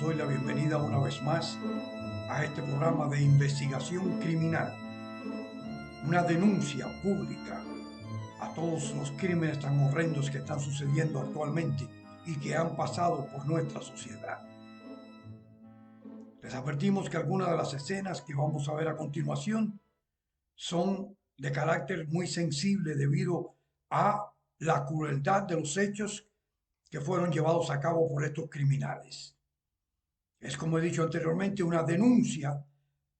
doy la bienvenida una vez más a este programa de investigación criminal, una denuncia pública a todos los crímenes tan horrendos que están sucediendo actualmente y que han pasado por nuestra sociedad. Les advertimos que algunas de las escenas que vamos a ver a continuación son de carácter muy sensible debido a la crueldad de los hechos que fueron llevados a cabo por estos criminales. Es, como he dicho anteriormente, una denuncia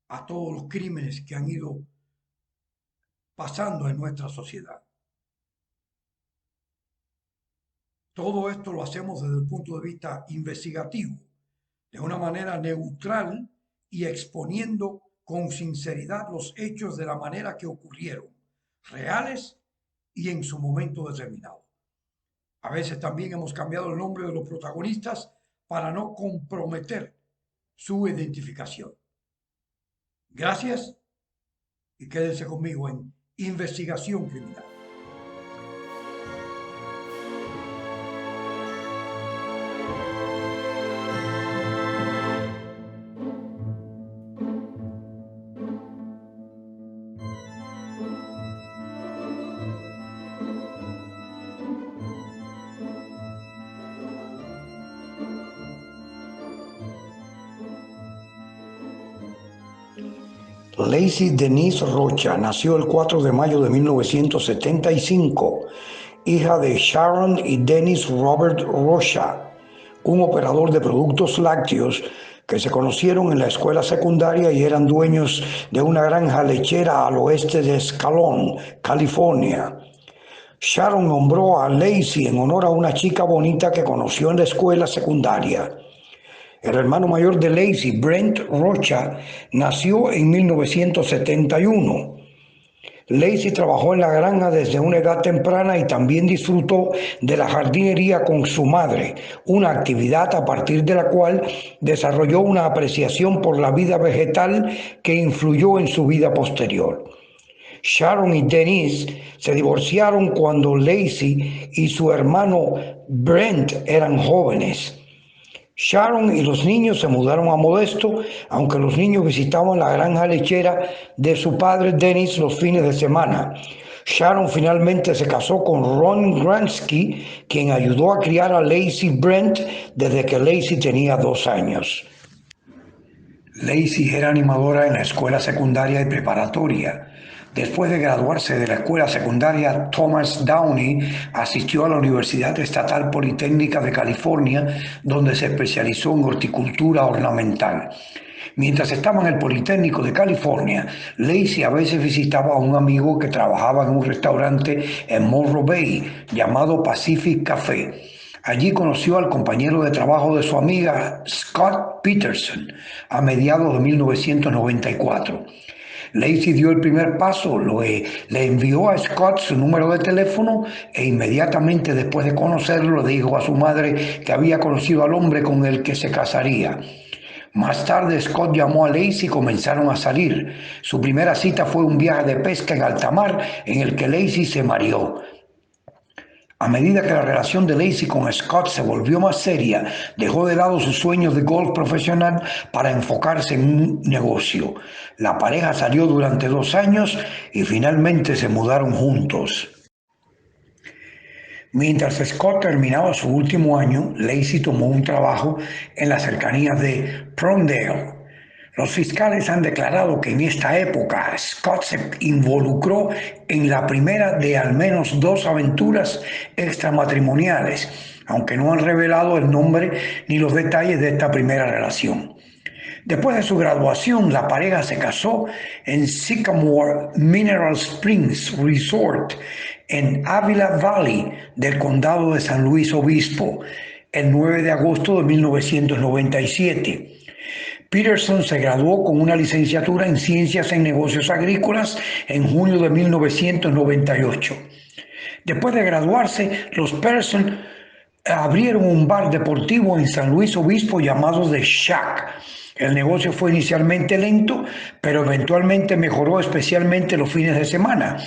a todos los crímenes que han ido pasando en nuestra sociedad. Todo esto lo hacemos desde el punto de vista investigativo, de una manera neutral y exponiendo con sinceridad los hechos de la manera que ocurrieron, reales y en su momento determinado. A veces también hemos cambiado el nombre de los protagonistas para no comprometer su identificación. Gracias y quédense conmigo en Investigación Criminal. Lacey Denise Rocha nació el 4 de mayo de 1975, hija de Sharon y Dennis Robert Rocha, un operador de productos lácteos que se conocieron en la escuela secundaria y eran dueños de una granja lechera al oeste de Escalón, California. Sharon nombró a Lacey en honor a una chica bonita que conoció en la escuela secundaria. El hermano mayor de Lacey, Brent Rocha, nació en 1971. Lacey trabajó en la granja desde una edad temprana y también disfrutó de la jardinería con su madre, una actividad a partir de la cual desarrolló una apreciación por la vida vegetal que influyó en su vida posterior. Sharon y Denise se divorciaron cuando Lacey y su hermano Brent eran jóvenes. Sharon y los niños se mudaron a Modesto, aunque los niños visitaban la granja lechera de su padre Dennis los fines de semana. Sharon finalmente se casó con Ron Gransky, quien ayudó a criar a Lacey Brent desde que Lacey tenía 2 años. Lacey era animadora en la escuela secundaria y preparatoria. Después de graduarse de la escuela secundaria Thomas Downey, asistió a la Universidad Estatal Politécnica de California, donde se especializó en horticultura ornamental. Mientras estaba en el Politécnico de California, Lacey a veces visitaba a un amigo que trabajaba en un restaurante en Morro Bay llamado Pacific Café. Allí conoció al compañero de trabajo de su amiga Scott Peterson a mediados de 1994. Lacey dio el primer paso, le envió a Scott su número de teléfono e inmediatamente después de conocerlo le dijo a su madre que había conocido al hombre con el que se casaría. Más tarde Scott llamó a Lacey y comenzaron a salir. Su primera cita fue un viaje de pesca en alta mar en el que Lacey se mareó. A medida que la relación de Lacey con Scott se volvió más seria, dejó de lado sus sueños de golf profesional para enfocarse en un negocio. La pareja salió durante 2 años y finalmente se mudaron juntos. Mientras Scott terminaba su último año, Lacey tomó un trabajo en las cercanías de Palmdale. Los fiscales han declarado que en esta época Scott se involucró en la primera de al menos 2 aventuras extramatrimoniales, aunque no han revelado el nombre ni los detalles de esta primera relación. Después de su graduación, la pareja se casó en Sycamore Mineral Springs Resort en Avila Valley del condado de San Luis Obispo el 9 de agosto de 1997. Peterson se graduó con una licenciatura en Ciencias en Negocios Agrícolas en junio de 1998. Después de graduarse, los Peterson abrieron un bar deportivo en San Luis Obispo llamado The Shack. El negocio fue inicialmente lento, pero eventualmente mejoró, especialmente los fines de semana.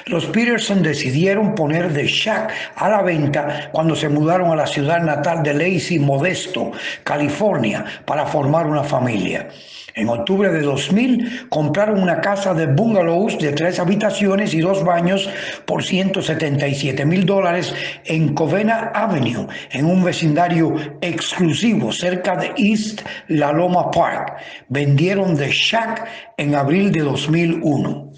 Los Peterson decidieron poner The Shack a la venta cuando se mudaron a la ciudad natal de Lacey, Modesto, California, para formar una familia. En octubre de 2000 compraron una casa de bungalows de 3 habitaciones y 2 baños por $177,000 en Covena Avenue, en un vecindario exclusivo cerca de East La Loma Park. Vendieron The Shack en abril de 2001.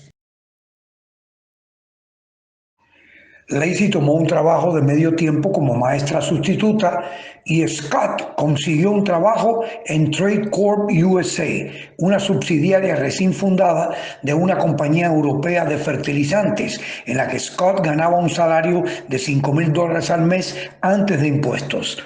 Lacey tomó un trabajo de medio tiempo como maestra sustituta y Scott consiguió un trabajo en Trade Corp USA, una subsidiaria recién fundada de una compañía europea de fertilizantes, en la que Scott ganaba un salario de $5,000 al mes antes de impuestos.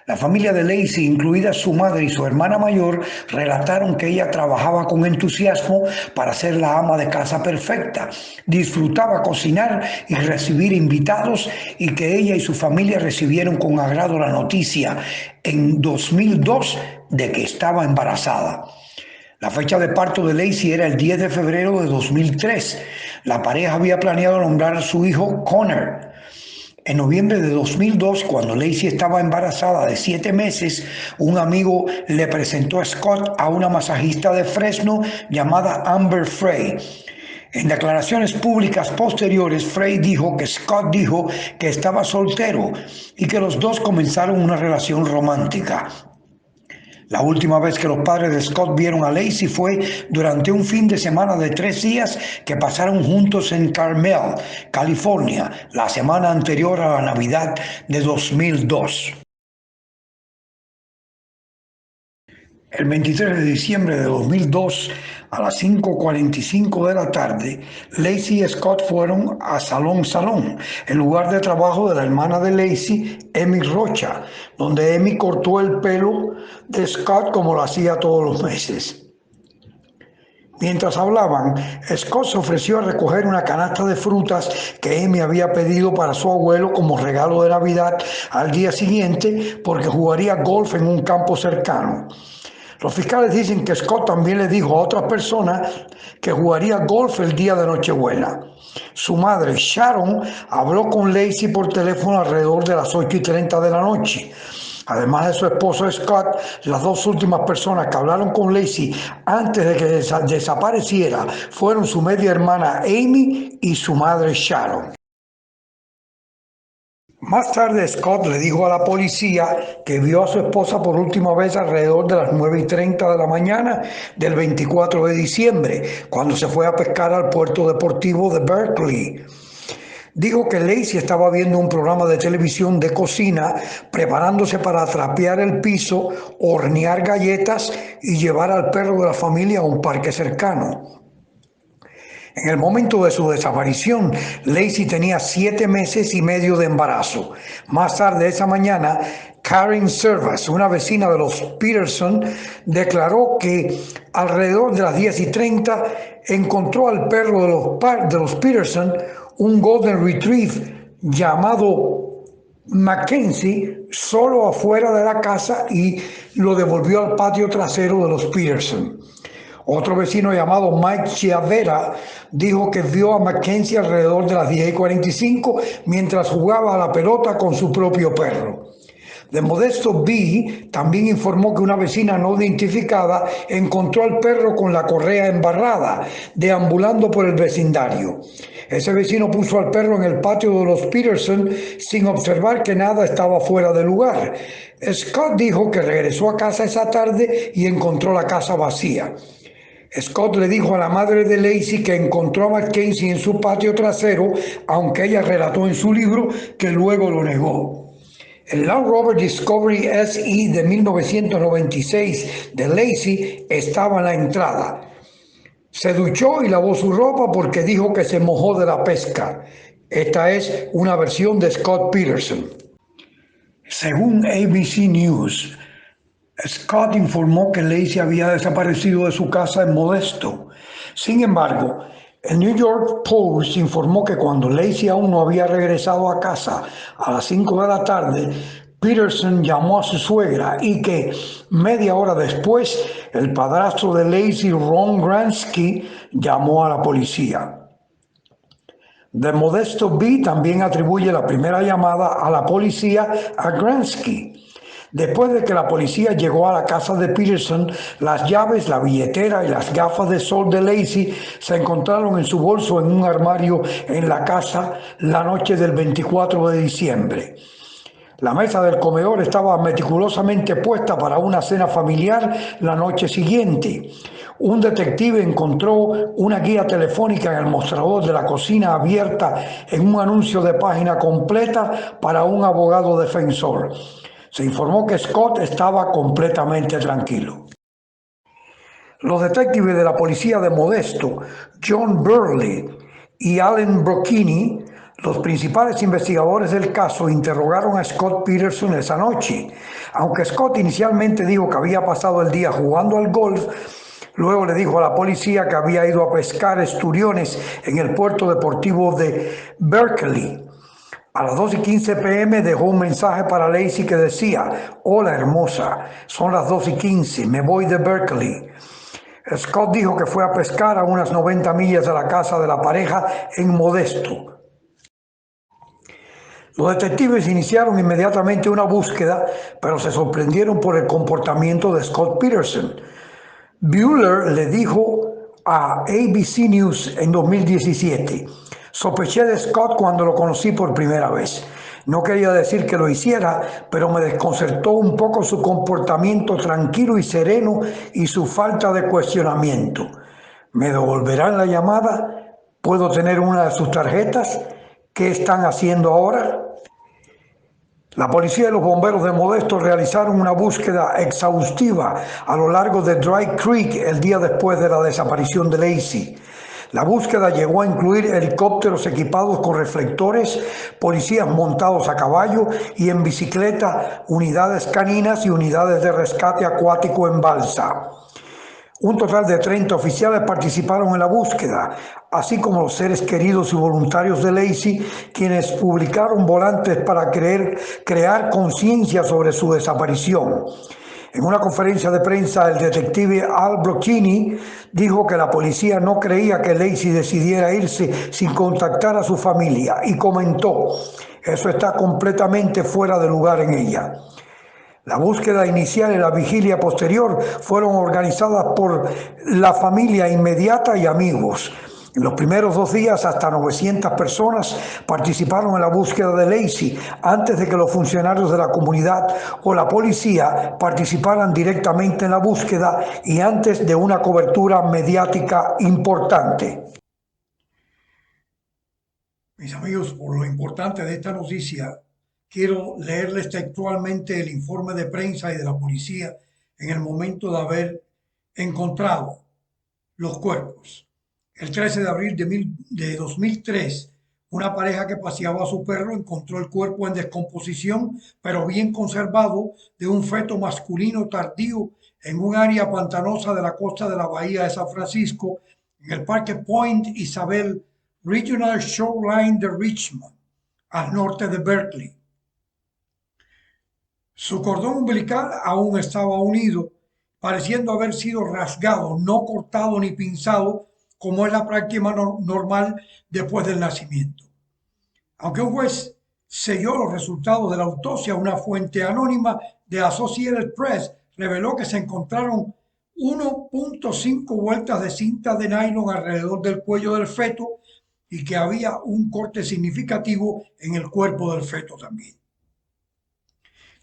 La familia de Lacey, incluida su madre y su hermana mayor, relataron que ella trabajaba con entusiasmo para ser la ama de casa perfecta. Disfrutaba cocinar y recibir invitados, y que ella y su familia recibieron con agrado la noticia en 2002 de que estaba embarazada. La fecha de parto de Lacey era el 10 de febrero de 2003. La pareja había planeado nombrar a su hijo Connor. En noviembre de 2002, cuando Lacey estaba embarazada de 7 meses, un amigo le presentó a Scott a una masajista de Fresno llamada Amber Frey. En declaraciones públicas posteriores, Frey dijo que Scott dijo que estaba soltero y que los dos comenzaron una relación romántica. La última vez que los padres de Scott vieron a Lacey fue durante un fin de semana de 3 días que pasaron juntos en Carmel, California, la semana anterior a la Navidad de 2002. El 23 de diciembre de 2002, a las 5:45 de la tarde, Lacey y Scott fueron a Salón, el lugar de trabajo de la hermana de Lacey, Emi Rocha, donde Emi cortó el pelo de Scott como lo hacía todos los meses. Mientras hablaban, Scott se ofreció a recoger una canasta de frutas que Emi había pedido para su abuelo como regalo de Navidad al día siguiente, porque jugaría golf en un campo cercano. Los fiscales dicen que Scott también le dijo a otras personas que jugaría golf el día de Nochebuena. Su madre, Sharon, habló con Lacey por teléfono alrededor de las 8:30 de la noche. Además de su esposo Scott, las dos últimas personas que hablaron con Lacey antes de que desapareciera fueron su media hermana Amy y su madre Sharon. Más tarde, Scott le dijo a la policía que vio a su esposa por última vez alrededor de las 9:30 de la mañana del 24 de diciembre, cuando se fue a pescar al puerto deportivo de Berkeley. Dijo que Lacey estaba viendo un programa de televisión de cocina, preparándose para trapear el piso, hornear galletas y llevar al perro de la familia a un parque cercano. En el momento de su desaparición, Lacey tenía 7 meses y medio de embarazo. Más tarde esa mañana, Karen Servas, una vecina de los Peterson, declaró que alrededor de las 10:30 encontró al perro de los Peterson, un Golden Retriever llamado Mackenzie, solo afuera de la casa, y lo devolvió al patio trasero de los Peterson. Otro vecino llamado Mike Chiavera dijo que vio a Mackenzie alrededor de las 10:45 mientras jugaba a la pelota con su propio perro. De Modesto B también informó que una vecina no identificada encontró al perro con la correa embarrada, deambulando por el vecindario. Ese vecino puso al perro en el patio de los Peterson sin observar que nada estaba fuera de lugar. Scott dijo que regresó a casa esa tarde y encontró la casa vacía. Scott le dijo a la madre de Lacey que encontró a Mackenzie en su patio trasero, aunque ella relató en su libro que luego lo negó. El Land Rover Discovery SE de 1996 de Lacey estaba en la entrada. Se duchó y lavó su ropa porque dijo que se mojó de la pesca. Esta es una versión de Scott Peterson. Según ABC News, Scott informó que Lacey había desaparecido de su casa en Modesto. Sin embargo, el New York Post informó que cuando Lacey aún no había regresado a casa a las 5 de la tarde, Peterson llamó a su suegra y que media hora después el padrastro de Laci, Ron Gransky, llamó a la policía. The Modesto Bee también atribuye la primera llamada a la policía a Gransky. Después de que la policía llegó a la casa de Peterson, las llaves, la billetera y las gafas de sol de Laci se encontraron en su bolso en un armario en la casa la noche del 24 de diciembre. La mesa del comedor estaba meticulosamente puesta para una cena familiar la noche siguiente. Un detective encontró una guía telefónica en el mostrador de la cocina abierta en un anuncio de página completa para un abogado defensor. Se informó que Scott estaba completamente tranquilo. Los detectives de la policía de Modesto, John Burley y Allen Brocchini, los principales investigadores del caso, interrogaron a Scott Peterson esa noche. Aunque Scott inicialmente dijo que había pasado el día jugando al golf, luego le dijo a la policía que había ido a pescar esturiones en el puerto deportivo de Berkeley. A las 2:15 p.m. dejó un mensaje para Laci que decía: «Hola hermosa, son las 2:15, me voy de Berkeley». Scott dijo que fue a pescar a unas 90 millas de la casa de la pareja en Modesto. Los detectives iniciaron inmediatamente una búsqueda, pero se sorprendieron por el comportamiento de Scott Peterson. Bueller le dijo a ABC News en 2017: «Sospeché de Scott cuando lo conocí por primera vez. No quería decir que lo hiciera, pero me desconcertó un poco su comportamiento tranquilo y sereno y su falta de cuestionamiento. ¿Me devolverán la llamada? ¿Puedo tener una de sus tarjetas? ¿Qué están haciendo ahora?». La policía y los bomberos de Modesto realizaron una búsqueda exhaustiva a lo largo de Dry Creek el día después de la desaparición de Laci. La búsqueda llegó a incluir helicópteros equipados con reflectores, policías montados a caballo y en bicicleta, unidades caninas y unidades de rescate acuático en balsa. Un total de 30 oficiales participaron en la búsqueda, así como los seres queridos y voluntarios de Laci, quienes publicaron volantes para crear conciencia sobre su desaparición. En una conferencia de prensa, el detective Al Brocchini dijo que la policía no creía que Laci decidiera irse sin contactar a su familia y comentó: «Eso está completamente fuera de lugar en ella». La búsqueda inicial y la vigilia posterior fueron organizadas por la familia inmediata y amigos. En los primeros 2 días, hasta 900 personas participaron en la búsqueda de Laci antes de que los funcionarios de la comunidad o la policía participaran directamente en la búsqueda y antes de una cobertura mediática importante. Mis amigos, por lo importante de esta noticia, quiero leerles textualmente el informe de prensa y de la policía en el momento de haber encontrado los cuerpos. El 13 de abril de 2003, una pareja que paseaba a su perro encontró el cuerpo en descomposición, pero bien conservado, de un feto masculino tardío en un área pantanosa de la costa de la bahía de San Francisco, en el Parque Point Isabel Regional Shoreline de Richmond, al norte de Berkeley. Su cordón umbilical aún estaba unido, pareciendo haber sido rasgado, no cortado ni pinzado, como es la práctica normal después del nacimiento. Aunque un juez selló los resultados de la autopsia, una fuente anónima de Associated Press reveló que se encontraron 1.5 vueltas de cinta de nylon alrededor del cuello del feto y que había un corte significativo en el cuerpo del feto también.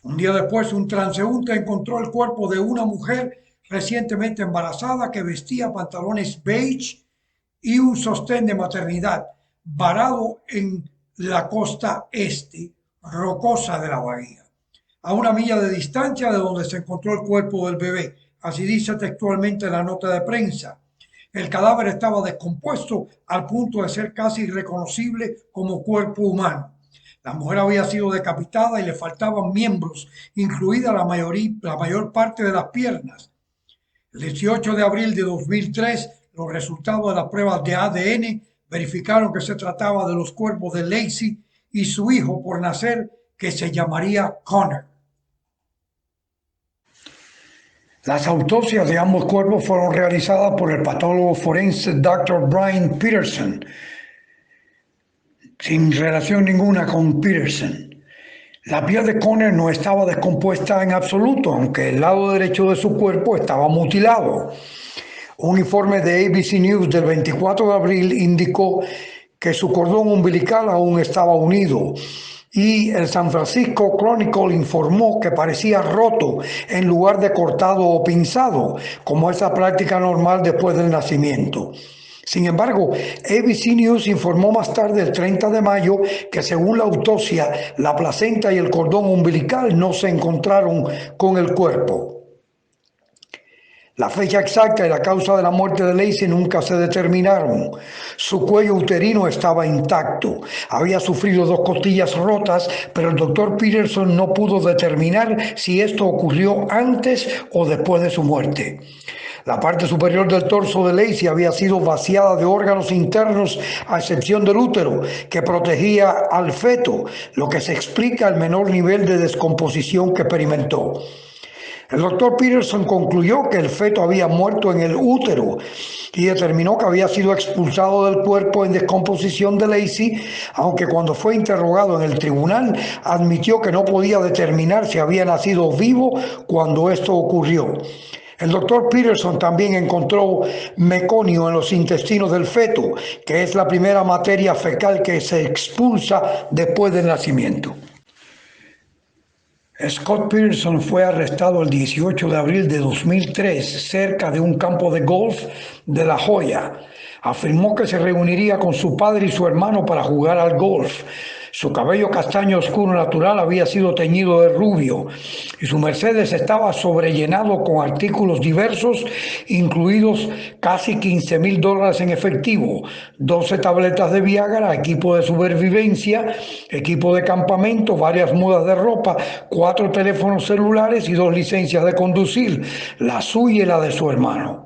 Un día después, un transeúnte encontró el cuerpo de una mujer recientemente embarazada que vestía pantalones beige y un sostén de maternidad, varado en la costa este, rocosa de la bahía, a 1 milla de distancia de donde se encontró el cuerpo del bebé. Así dice textualmente la nota de prensa. El cadáver estaba descompuesto al punto de ser casi irreconocible como cuerpo humano. La mujer había sido decapitada y le faltaban miembros, incluida la mayor parte de las piernas. El 18 de abril de 2003, los resultados de las pruebas de ADN verificaron que se trataba de los cuerpos de Laci y su hijo por nacer que se llamaría Connor. Las autopsias de ambos cuerpos fueron realizadas por el patólogo forense Dr. Brian Peterson, sin relación ninguna con Peterson. La piel de Connor no estaba descompuesta en absoluto, aunque el lado derecho de su cuerpo estaba mutilado. Un informe de ABC News del 24 de abril indicó que su cordón umbilical aún estaba unido, y el San Francisco Chronicle informó que parecía roto en lugar de cortado o pinzado, como es la práctica normal después del nacimiento. Sin embargo, ABC News informó más tarde, el 30 de mayo, que según la autopsia, la placenta y el cordón umbilical no se encontraron con el cuerpo. La fecha exacta y la causa de la muerte de Laci nunca se determinaron. Su cuello uterino estaba intacto. Había sufrido 2 costillas rotas, pero el doctor Peterson no pudo determinar si esto ocurrió antes o después de su muerte. La parte superior del torso de Laci había sido vaciada de órganos internos, a excepción del útero, que protegía al feto, lo que se explica el menor nivel de descomposición que experimentó. El doctor Peterson concluyó que el feto había muerto en el útero y determinó que había sido expulsado del cuerpo en descomposición de Laci, aunque cuando fue interrogado en el tribunal admitió que no podía determinar si había nacido vivo cuando esto ocurrió. El doctor Peterson también encontró meconio en los intestinos del feto, que es la primera materia fecal que se expulsa después del nacimiento. Scott Peterson fue arrestado el 18 de abril de 2003 cerca de un campo de golf de La Joya. Afirmó que se reuniría con su padre y su hermano para jugar al golf. Su cabello castaño oscuro natural había sido teñido de rubio y su Mercedes estaba sobrellenado con artículos diversos, incluidos casi $15,000 en efectivo, 12 tabletas de Viagra, equipo de supervivencia, equipo de campamento, varias mudas de ropa, 4 teléfonos celulares y 2 licencias de conducir, la suya y la de su hermano.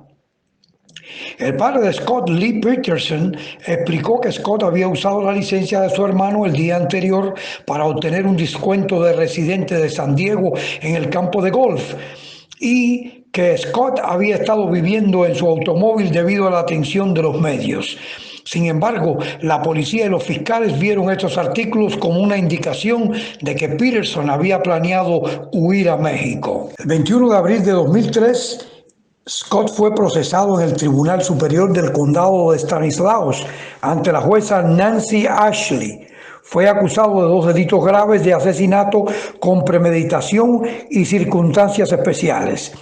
El padre de Scott, Lee Peterson, explicó que Scott había usado la licencia de su hermano el día anterior para obtener un descuento de residente de San Diego en el campo de golf y que Scott había estado viviendo en su automóvil debido a la atención de los medios. Sin embargo, la policía y los fiscales vieron estos artículos como una indicación de que Peterson había planeado huir a México. El 21 de abril de 2003, Scott fue procesado en el Tribunal Superior del Condado de Stanislaus ante la jueza Nancy Ashley. Fue acusado de 2 delitos graves de asesinato con premeditación y circunstancias especiales.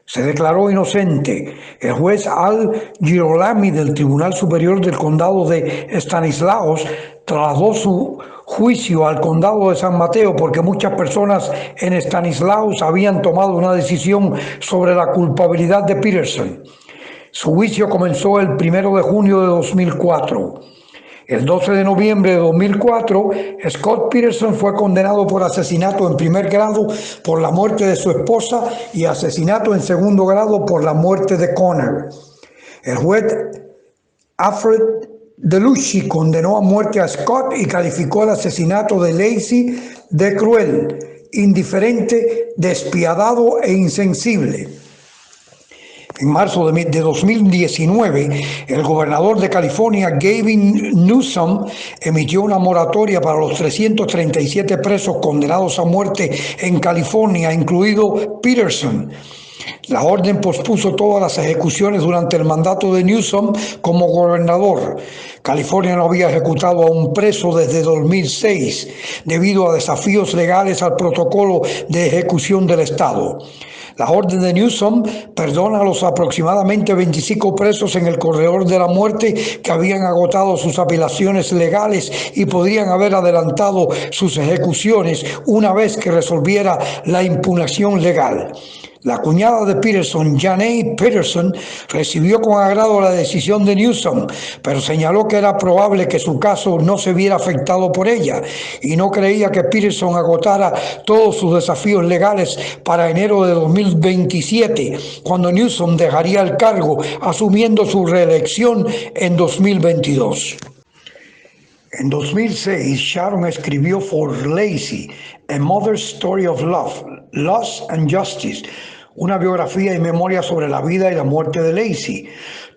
Se declaró inocente. El juez Al Girolami del Tribunal Superior del Condado de Stanislaus trasladó su juicio al condado de San Mateo porque muchas personas en Stanislaus habían tomado una decisión sobre la culpabilidad de Peterson. Su juicio comenzó el 1 de junio de 2004. El 12 de noviembre de 2004, Scott Peterson fue condenado por asesinato en primer grado por la muerte de su esposa y asesinato en segundo grado por la muerte de Connor. El juez Alfred Delucci condenó a muerte a Scott y calificó el asesinato de Laci de cruel, indiferente, despiadado e insensible. En marzo de 2019, el gobernador de California, Gavin Newsom, emitió una moratoria para los 337 presos condenados a muerte en California, incluido Peterson. La orden pospuso todas las ejecuciones durante el mandato de Newsom como gobernador. California no había ejecutado a un preso desde 2006, debido a desafíos legales al protocolo de ejecución del Estado. La orden de Newsom perdona a los aproximadamente 25 presos en el corredor de la muerte que habían agotado sus apelaciones legales y podrían haber adelantado sus ejecuciones una vez que resolviera la impugnación legal. La cuñada de Peterson, Janay Peterson, recibió con agrado la decisión de Newsom, pero señaló que era probable que su caso no se viera afectado por ella y no creía que Peterson agotara todos sus desafíos legales para enero de 2027, cuando Newsom dejaría el cargo asumiendo su reelección en 2022. En 2006, Sharon escribió For Lacey, A Mother's Story of Love, Loss and Justice, una biografía y memoria sobre la vida y la muerte de Lacey.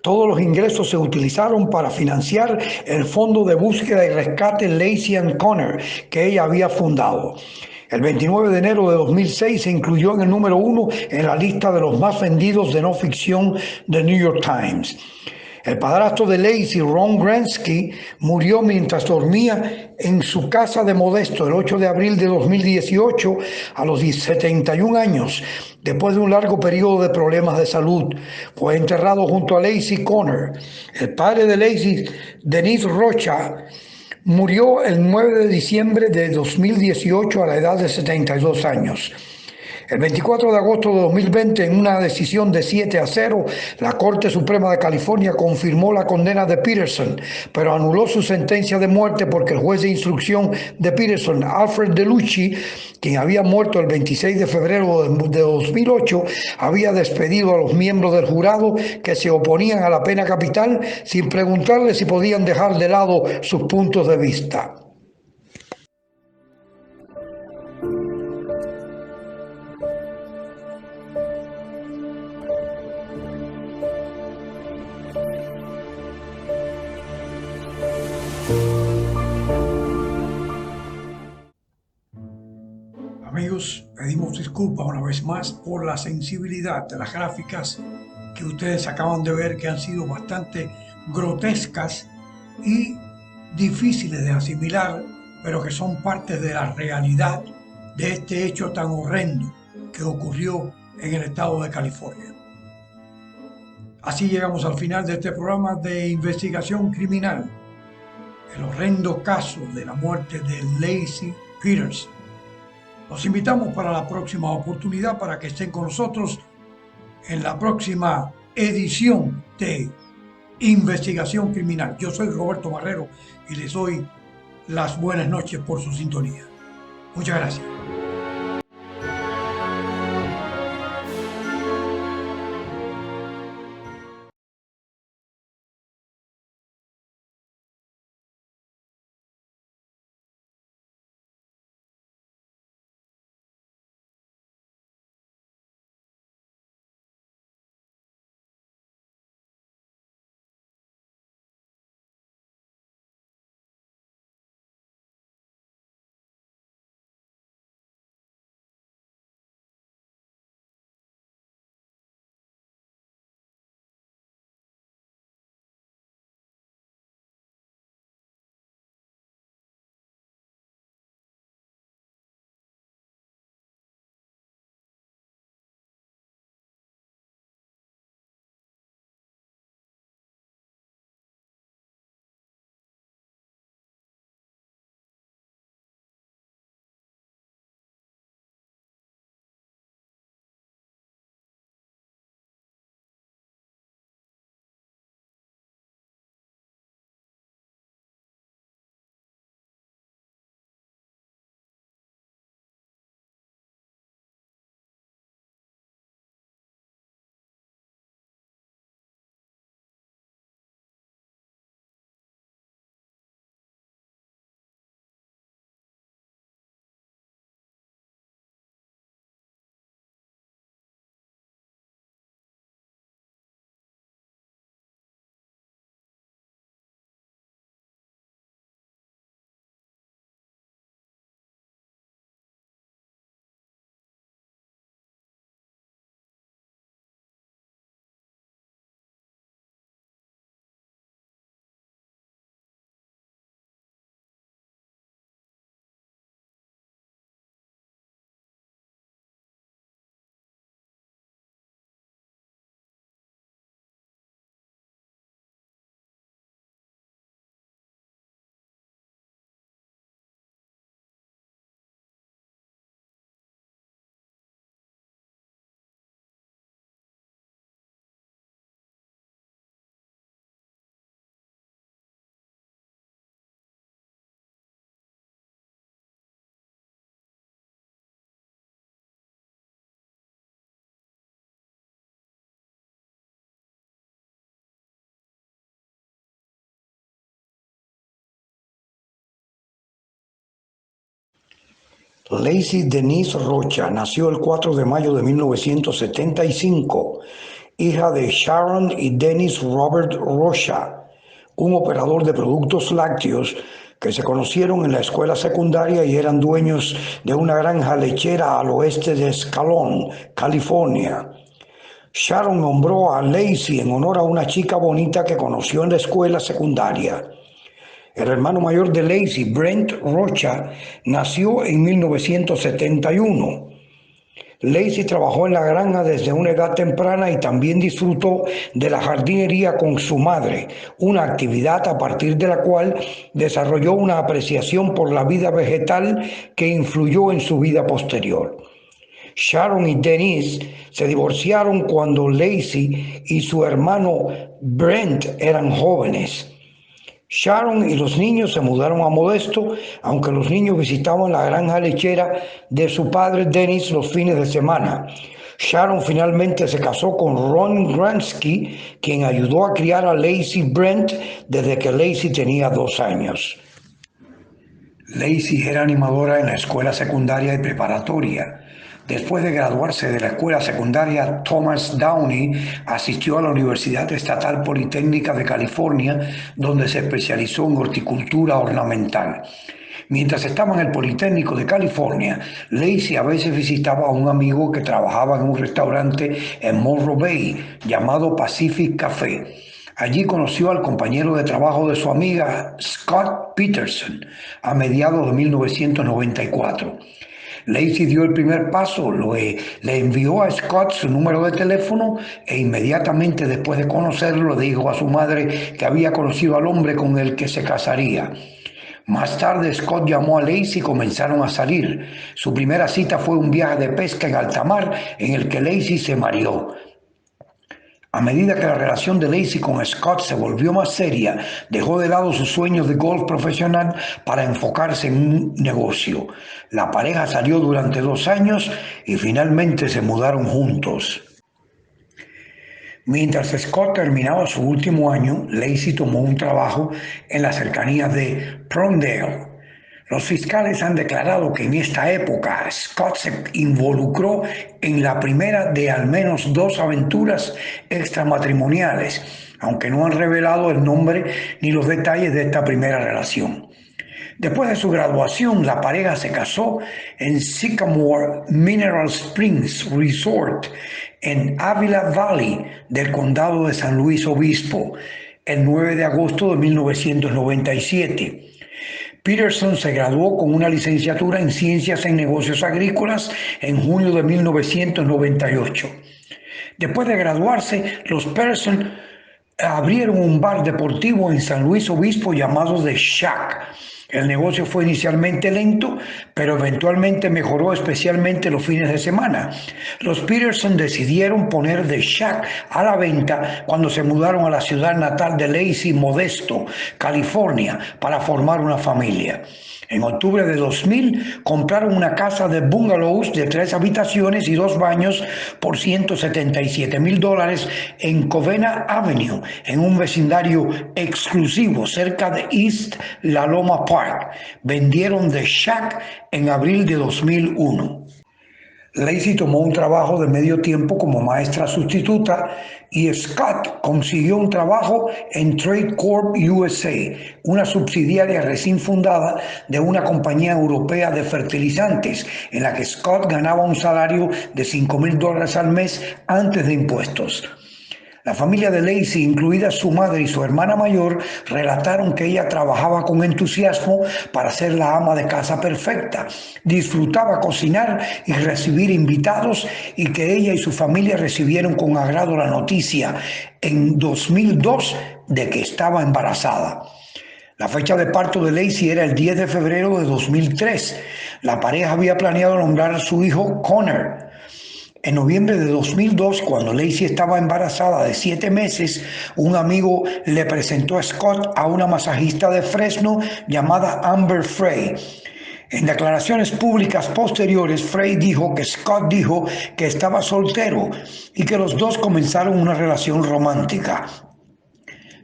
Todos los ingresos se utilizaron para financiar el fondo de búsqueda y rescate Lacey and Connor que ella había fundado. El 29 de enero de 2006 se incluyó en el número 1 en la lista de los más vendidos de no ficción de New York Times. El padrastro de Lacey, Ron Gransky, murió mientras dormía en su casa de Modesto el 8 de abril de 2018 a los 71 años, después de un largo periodo de problemas de salud. Fue enterrado junto a Lacey Connor. El padre de Lacey, Dennis Rocha, murió el 9 de diciembre de 2018 a la edad de 72 años. El 24 de agosto de 2020, en una decisión de 7-0, la Corte Suprema de California confirmó la condena de Peterson, pero anuló su sentencia de muerte porque el juez de instrucción de Peterson, Alfred DeLucci, quien había muerto el 26 de febrero de 2008, había despedido a los miembros del jurado que se oponían a la pena capital sin preguntarles si podían dejar de lado sus puntos de vista. Amigos, pedimos disculpas una vez más por la sensibilidad de las gráficas que ustedes acaban de ver, que han sido bastante grotescas y difíciles de asimilar, pero que son parte de la realidad de este hecho tan horrendo que ocurrió en el estado de California. Así llegamos al final de este programa de investigación criminal, el horrendo caso de la muerte de Lacey Peterson. Los invitamos para la próxima oportunidad para que estén con nosotros en la próxima edición de Investigación Criminal. Yo soy Roberto Marrero y les doy las buenas noches por su sintonía. Muchas gracias. Lacey Denise Rocha nació el 4 de mayo de 1975, hija de Sharon y Dennis Robert Rocha, un operador de productos lácteos que se conocieron en la escuela secundaria y eran dueños de una granja lechera al oeste de Escalón, California. Sharon nombró a Lacey en honor a una chica bonita que conoció en la escuela secundaria. El hermano mayor de Lacey, Brent Rocha, nació en 1971. Lacey trabajó en la granja desde una edad temprana y también disfrutó de la jardinería con su madre, una actividad a partir de la cual desarrolló una apreciación por la vida vegetal que influyó en su vida posterior. Sharon y Denise se divorciaron cuando Lacey y su hermano Brent eran jóvenes. Sharon y los niños se mudaron a Modesto, aunque los niños visitaban la granja lechera de su padre Dennis los fines de semana. Sharon finalmente se casó con Ron Gransky, quien ayudó a criar a Lacey Brent desde que Lacey tenía 2 años. Lacey era animadora en la escuela secundaria y preparatoria. Después de graduarse de la escuela secundaria, Thomas Downey asistió a la Universidad Estatal Politécnica de California, donde se especializó en horticultura ornamental. Mientras estaba en el Politécnico de California, Lacey a veces visitaba a un amigo que trabajaba en un restaurante en Morro Bay llamado Pacific Café. Allí conoció al compañero de trabajo de su amiga Scott Peterson a mediados de 1994. Lacey dio el primer paso, le envió a Scott su número de teléfono e inmediatamente después de conocerlo le dijo a su madre que había conocido al hombre con el que se casaría. Más tarde Scott llamó a Lacey y comenzaron a salir. Su primera cita fue un viaje de pesca en alta mar en el que Lacey se mareó. A medida que la relación de Lacey con Scott se volvió más seria, dejó de lado sus sueños de golf profesional para enfocarse en un negocio. La pareja salió durante 2 años y finalmente se mudaron juntos. Mientras Scott terminaba su último año, Lacey tomó un trabajo en las cercanías de Palmdale. Los fiscales han declarado que en esta época Scott se involucró en la primera de al menos 2 aventuras extramatrimoniales, aunque no han revelado el nombre ni los detalles de esta primera relación. Después de su graduación, la pareja se casó en Sycamore Mineral Springs Resort en Avila Valley del condado de San Luis Obispo el 9 de agosto de 1997. Peterson se graduó con una licenciatura en Ciencias en Negocios Agrícolas en junio de 1998. Después de graduarse, los Peterson abrieron un bar deportivo en San Luis Obispo llamado The Shack. El negocio fue inicialmente lento, pero eventualmente mejoró, especialmente los fines de semana. Los Peterson decidieron poner The Shack a la venta cuando se mudaron a la ciudad natal de Lacey, Modesto, California, para formar una familia. En octubre de 2000 compraron una casa de bungalows de 3 habitaciones y 2 baños por $177,000 en Covena Avenue, en un vecindario exclusivo cerca de East La Loma Park. Vendieron The Shack en abril de 2001. Lacey tomó un trabajo de medio tiempo como maestra sustituta y Scott consiguió un trabajo en Trade Corp USA, una subsidiaria recién fundada de una compañía europea de fertilizantes, en la que Scott ganaba un salario de $5,000 al mes antes de impuestos. La familia de Lacey, incluida su madre y su hermana mayor, relataron que ella trabajaba con entusiasmo para ser la ama de casa perfecta. Disfrutaba cocinar y recibir invitados y que ella y su familia recibieron con agrado la noticia en 2002 de que estaba embarazada. La fecha de parto de Lacey era el 10 de febrero de 2003. La pareja había planeado nombrar a su hijo Connor. En noviembre de 2002, cuando Lacey estaba embarazada de 7 meses, un amigo le presentó a Scott a una masajista de Fresno llamada Amber Frey. En declaraciones públicas posteriores, Frey dijo que Scott dijo que estaba soltero y que los dos comenzaron una relación romántica.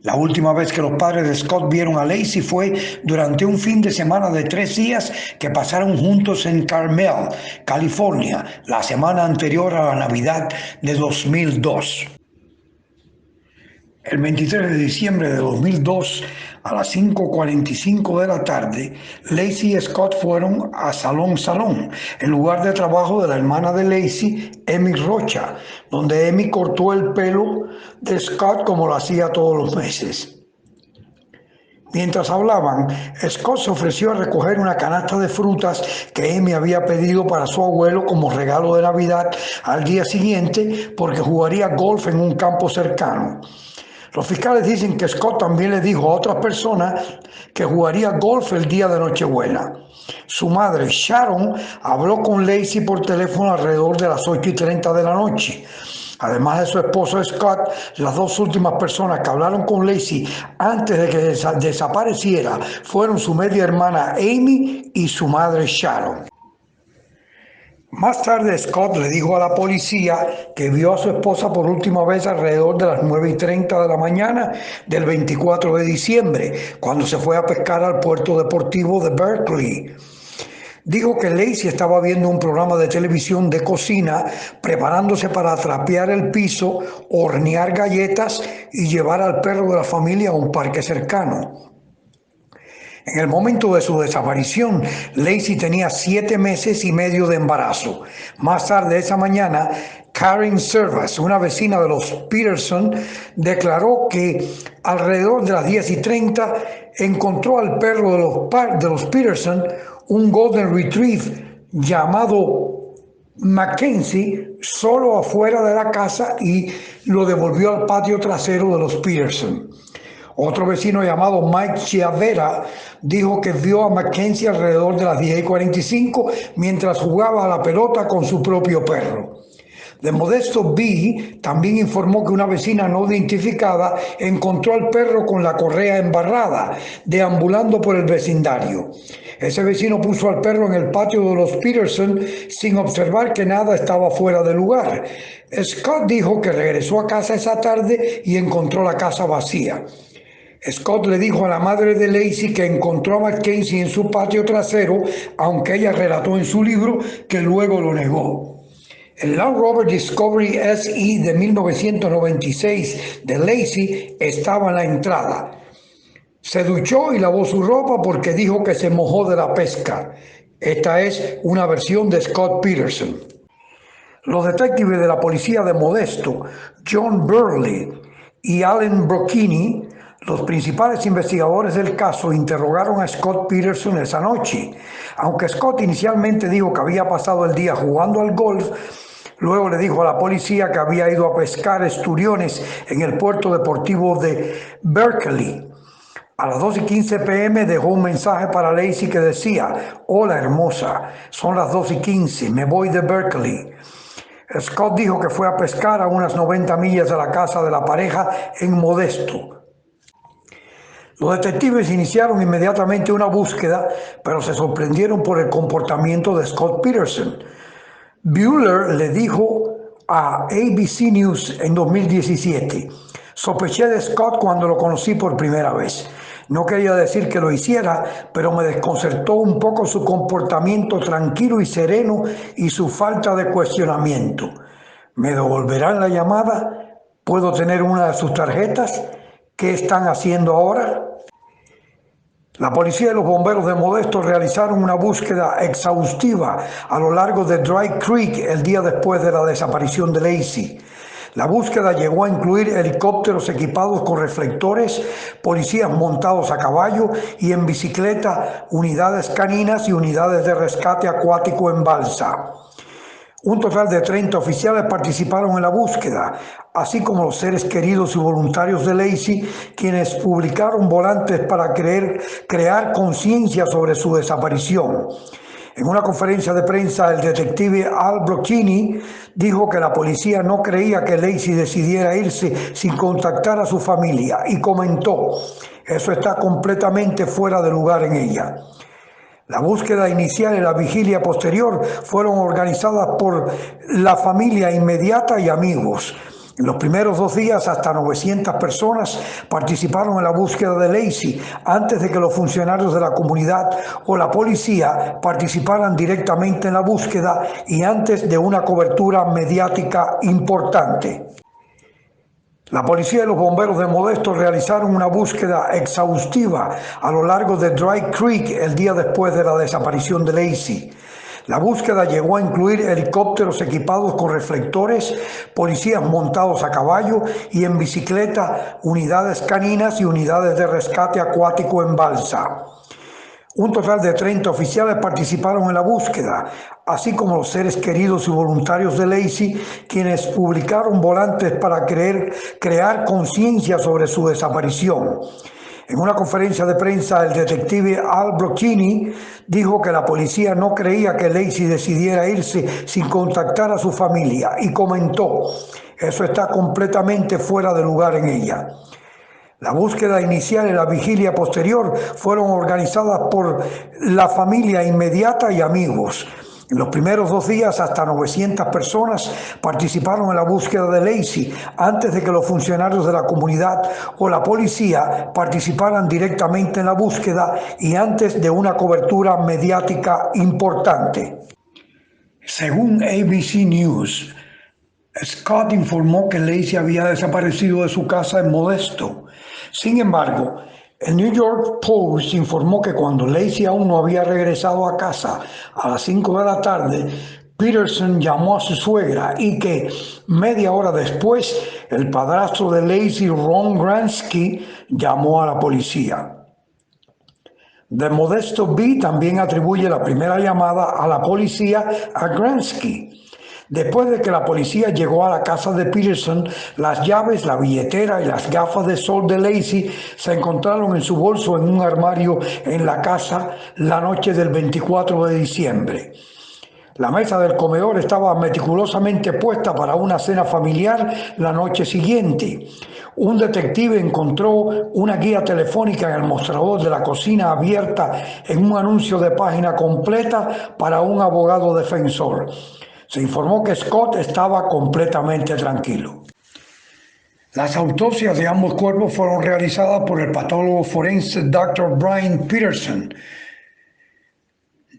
La última vez que los padres de Scott vieron a Lacey fue durante un fin de semana de 3 días que pasaron juntos en Carmel, California, la semana anterior a la Navidad de 2002. El 23 de diciembre de 2002, a las 5:45 de la tarde, Lacey y Scott fueron a Salón, el lugar de trabajo de la hermana de Lacey, Emi Rocha, donde Emi cortó el pelo de Scott como lo hacía todos los meses. Mientras hablaban, Scott se ofreció a recoger una canasta de frutas que Emi había pedido para su abuelo como regalo de Navidad al día siguiente porque jugaría golf en un campo cercano. Los fiscales dicen que Scott también le dijo a otras personas que jugaría golf el día de Nochebuena. Su madre, Sharon, habló con Lacey por teléfono alrededor de las 8:30 de la noche. Además de su esposo Scott, las dos últimas personas que hablaron con Lacey antes de que desapareciera fueron su media hermana Amy y su madre Sharon. Más tarde, Scott le dijo a la policía que vio a su esposa por última vez alrededor de las 9:30 de la mañana del 24 de diciembre, cuando se fue a pescar al puerto deportivo de Berkeley. Dijo que Lacey estaba viendo un programa de televisión de cocina, preparándose para trapear el piso, hornear galletas y llevar al perro de la familia a un parque cercano. En el momento de su desaparición, Lacey tenía 7 meses y medio de embarazo. Más tarde esa mañana, Karen Servas, una vecina de los Peterson, declaró que alrededor de las 10:30 encontró al perro de los Peterson, un Golden Retriever llamado Mackenzie, solo afuera de la casa y lo devolvió al patio trasero de los Peterson. Otro vecino llamado Mike Chiavera dijo que vio a Mackenzie alrededor de las 10:45 mientras jugaba a la pelota con su propio perro. De Modesto B también informó que una vecina no identificada encontró al perro con la correa embarrada, deambulando por el vecindario. Ese vecino puso al perro en el patio de los Peterson sin observar que nada estaba fuera de lugar. Scott dijo que regresó a casa esa tarde y encontró la casa vacía. Scott le dijo a la madre de Lacey que encontró a Mackenzie en su patio trasero, aunque ella relató en su libro que luego lo negó. El Land Rover Discovery SE de 1996 de Lacey estaba en la entrada. Se duchó y lavó su ropa porque dijo que se mojó de la pesca. Esta es una versión de Scott Peterson. Los detectives de la policía de Modesto, John Burley y Allen Brocchini, los principales investigadores del caso, interrogaron a Scott Peterson esa noche. Aunque Scott inicialmente dijo que había pasado el día jugando al golf, luego le dijo a la policía que había ido a pescar esturiones en el puerto deportivo de Berkeley. A las 2:15 p.m. dejó un mensaje para Lacey que decía: "Hola hermosa, son las 2:15, me voy de Berkeley". Scott dijo que fue a pescar a unas 90 millas de la casa de la pareja en Modesto. Los detectives iniciaron inmediatamente una búsqueda, pero se sorprendieron por el comportamiento de Scott Peterson. Bueller le dijo a ABC News en 2017: "Sospeché de Scott cuando lo conocí por primera vez. No quería decir que lo hiciera, pero me desconcertó un poco su comportamiento tranquilo y sereno y su falta de cuestionamiento. ¿Me devolverán la llamada? ¿Puedo tener una de sus tarjetas? ¿Qué están haciendo ahora?". La policía y los bomberos de Modesto realizaron una búsqueda exhaustiva a lo largo de Dry Creek el día después de la desaparición de Lacey. La búsqueda llegó a incluir helicópteros equipados con reflectores, policías montados a caballo y en bicicleta, unidades caninas y unidades de rescate acuático en balsa. Un total de 30 oficiales participaron en la búsqueda, así como los seres queridos y voluntarios de Lacey, quienes publicaron volantes para crear conciencia sobre su desaparición. En una conferencia de prensa, el detective Al Brocchini dijo que la policía no creía que Lacey decidiera irse sin contactar a su familia y comentó: "Eso está completamente fuera de lugar en ella". La búsqueda inicial y la vigilia posterior fueron organizadas por la familia inmediata y amigos. En los primeros 2 días, hasta 900 personas participaron en la búsqueda de Laci antes de que los funcionarios de la comunidad o la policía participaran directamente en la búsqueda y antes de una cobertura mediática importante. La policía y los bomberos de Modesto realizaron una búsqueda exhaustiva a lo largo de Dry Creek el día después de la desaparición de Laci. La búsqueda llegó a incluir helicópteros equipados con reflectores, policías montados a caballo y en bicicleta, unidades caninas y unidades de rescate acuático en balsa. Un total de 30 oficiales participaron en la búsqueda, así como los seres queridos y voluntarios de Laci, quienes publicaron volantes para crear conciencia sobre su desaparición. En una conferencia de prensa, el detective Al Brocchini dijo que la policía no creía que Laci decidiera irse sin contactar a su familia y comentó: "Eso está completamente fuera de lugar en ella". La búsqueda inicial y la vigilia posterior fueron organizadas por la familia inmediata y amigos. En los primeros 2 días, hasta 900 personas participaron en la búsqueda de Laci antes de que los funcionarios de la comunidad o la policía participaran directamente en la búsqueda y antes de una cobertura mediática importante. Según ABC News, Scott informó que Laci había desaparecido de su casa en Modesto. Sin embargo, el New York Post informó que cuando Laci aún no había regresado a casa a las 5 de la tarde, Peterson llamó a su suegra y que media hora después el padrastro de Laci, Ron Gransky, llamó a la policía. The Modesto Bee también atribuye la primera llamada a la policía a Gransky. Después de que la policía llegó a la casa de Peterson, las llaves, la billetera y las gafas de sol de Laci se encontraron en su bolso en un armario en la casa la noche del 24 de diciembre. La mesa del comedor estaba meticulosamente puesta para una cena familiar la noche siguiente. Un detective encontró una guía telefónica en el mostrador de la cocina abierta en un anuncio de página completa para un abogado defensor. Se informó que Scott estaba completamente tranquilo. Las autopsias de ambos cuerpos fueron realizadas por el patólogo forense Dr. Brian Peterson,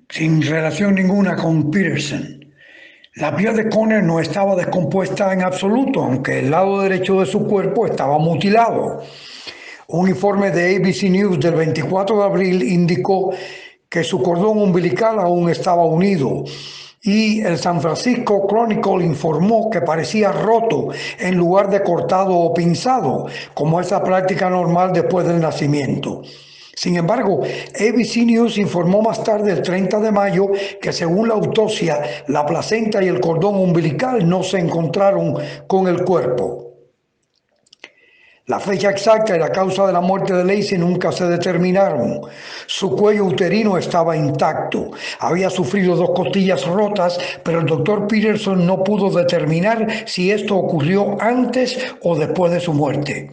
sin relación ninguna con Peterson. La piel de Conner no estaba descompuesta en absoluto, aunque el lado derecho de su cuerpo estaba mutilado. Un informe de ABC News del 24 de abril indicó que su cordón umbilical aún estaba unido, y el San Francisco Chronicle informó que parecía roto en lugar de cortado o pinzado, como es la práctica normal después del nacimiento. Sin embargo, ABC News informó más tarde, el 30 de mayo, que según la autopsia, la placenta y el cordón umbilical no se encontraron con el cuerpo. La fecha exacta y la causa de la muerte de Laci nunca se determinaron. Su cuello uterino estaba intacto. Había sufrido 2 costillas rotas, pero el doctor Peterson no pudo determinar si esto ocurrió antes o después de su muerte.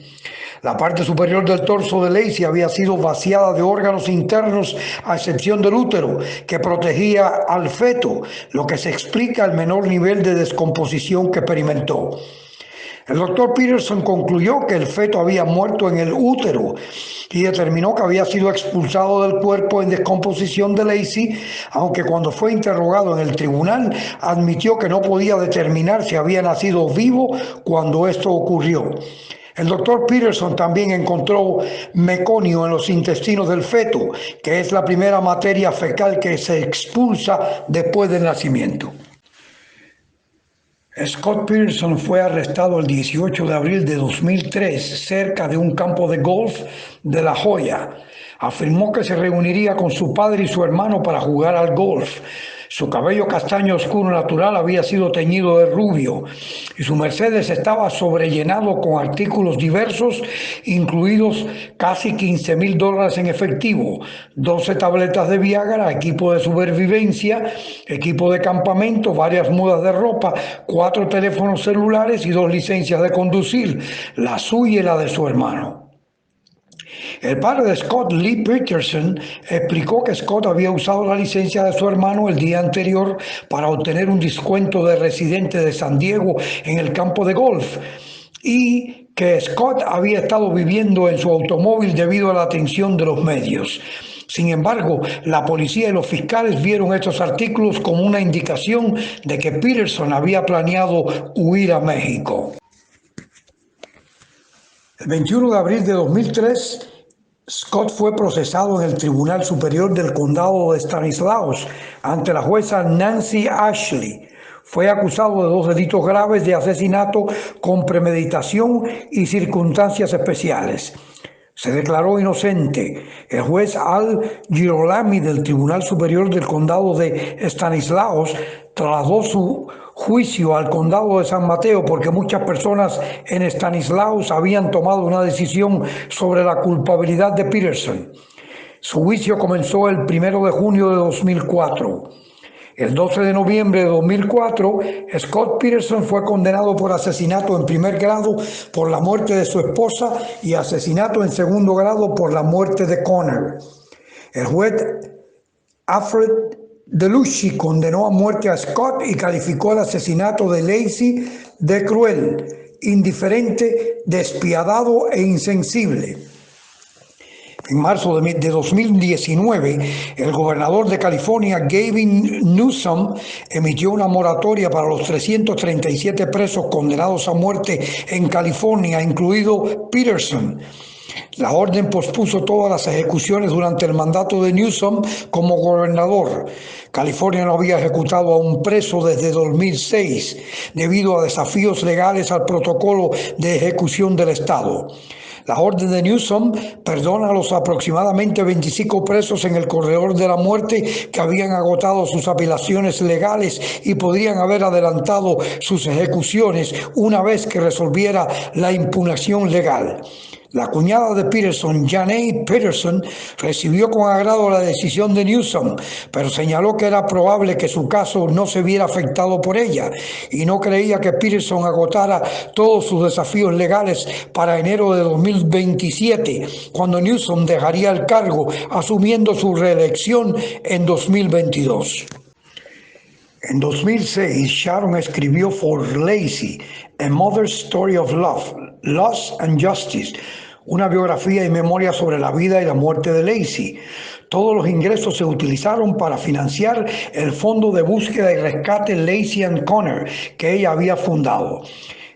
La parte superior del torso de Laci había sido vaciada de órganos internos, a excepción del útero, que protegía al feto, lo que se explica el menor nivel de descomposición que experimentó. El doctor Peterson concluyó que el feto había muerto en el útero y determinó que había sido expulsado del cuerpo en descomposición de Laci, aunque cuando fue interrogado en el tribunal admitió que no podía determinar si había nacido vivo cuando esto ocurrió. El doctor Peterson también encontró meconio en los intestinos del feto, que es la primera materia fecal que se expulsa después del nacimiento. Scott Peterson fue arrestado el 18 de abril de 2003 cerca de un campo de golf de La Joya. Afirmó que se reuniría con su padre y su hermano para jugar al golf. Su cabello castaño oscuro natural había sido teñido de rubio y su Mercedes estaba sobrellenado con artículos diversos, incluidos casi $15,000 en efectivo, 12 tabletas de Viagra, equipo de supervivencia, equipo de campamento, varias mudas de ropa, 4 teléfonos celulares y 2 licencias de conducir, la suya y la de su hermano. El padre de Scott, Lee Peterson, explicó que Scott había usado la licencia de su hermano el día anterior para obtener un descuento de residente de San Diego en el campo de golf. y que Scott había estado viviendo en su automóvil debido a la atención de los medios. Sin embargo, la policía y los fiscales vieron estos artículos como una indicación de que Peterson había planeado huir a México. El 21 de abril de 2003, Scott fue procesado en el Tribunal Superior del Condado de Stanislaus ante la jueza Nancy Ashley. Fue acusado de 2 delitos graves de asesinato con premeditación y circunstancias especiales. Se declaró inocente. El juez Al Girolami del Tribunal Superior del Condado de Stanislaus trasladó su juicio al condado de San Mateo porque muchas personas en Stanislaus habían tomado una decisión sobre la culpabilidad de Peterson. Su juicio comenzó el 1 de junio de 2004. El 12 de noviembre de 2004, Scott Peterson fue condenado por asesinato en primer grado por la muerte de su esposa y asesinato en segundo grado por la muerte de Connor. El juez Alfred DeLucci condenó a muerte a Scott y calificó el asesinato de Lacey de cruel, indiferente, despiadado e insensible. En marzo de 2019, el gobernador de California, Gavin Newsom, emitió una moratoria para los 337 presos condenados a muerte en California, incluido Peterson. La orden pospuso todas las ejecuciones durante el mandato de Newsom como gobernador. California no había ejecutado a un preso desde 2006 debido a desafíos legales al protocolo de ejecución del estado. La orden de Newsom perdona a los aproximadamente 25 presos en el corredor de la muerte que habían agotado sus apelaciones legales y podrían haber adelantado sus ejecuciones una vez que resolviera la impugnación legal. La cuñada de Peterson, Janae Peterson, recibió con agrado la decisión de Newsom, pero señaló que era probable que su caso no se viera afectado por ella y no creía que Peterson agotara todos sus desafíos legales para enero de 2027, cuando Newsom dejaría el cargo asumiendo su reelección en 2022. En 2006, Sharon escribió For Lacey, A Mother's Story of Love, Loss and Justice, una biografía y memoria sobre la vida y la muerte de Lacey. Todos los ingresos se utilizaron para financiar el fondo de búsqueda y rescate Lacey and Connor que ella había fundado.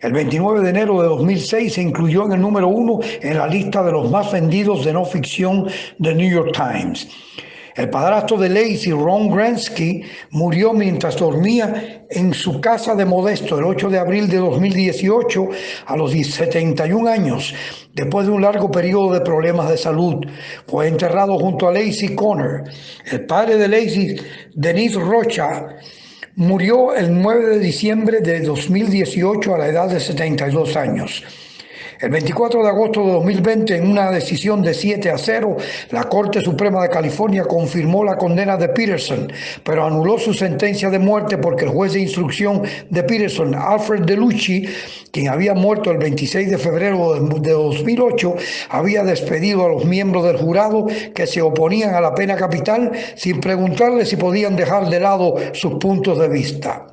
El 29 de enero de 2006 se incluyó en el número 1 en la lista de los más vendidos de no ficción de New York Times. El padrastro de Lacey, Ron Gransky, murió mientras dormía en su casa de Modesto el 8 de abril de 2018 a los 71 años, después de un largo periodo de problemas de salud. Fue enterrado junto a Lacey Connor. El padre de Lacey, Denis Rocha, murió el 9 de diciembre de 2018 a la edad de 72 años. El 24 de agosto de 2020, en una decisión de 7-0, la Corte Suprema de California confirmó la condena de Peterson, pero anuló su sentencia de muerte porque el juez de instrucción de Peterson, Alfred DeLucci, quien había muerto el 26 de febrero de 2008, había despedido a los miembros del jurado que se oponían a la pena capital sin preguntarles si podían dejar de lado sus puntos de vista.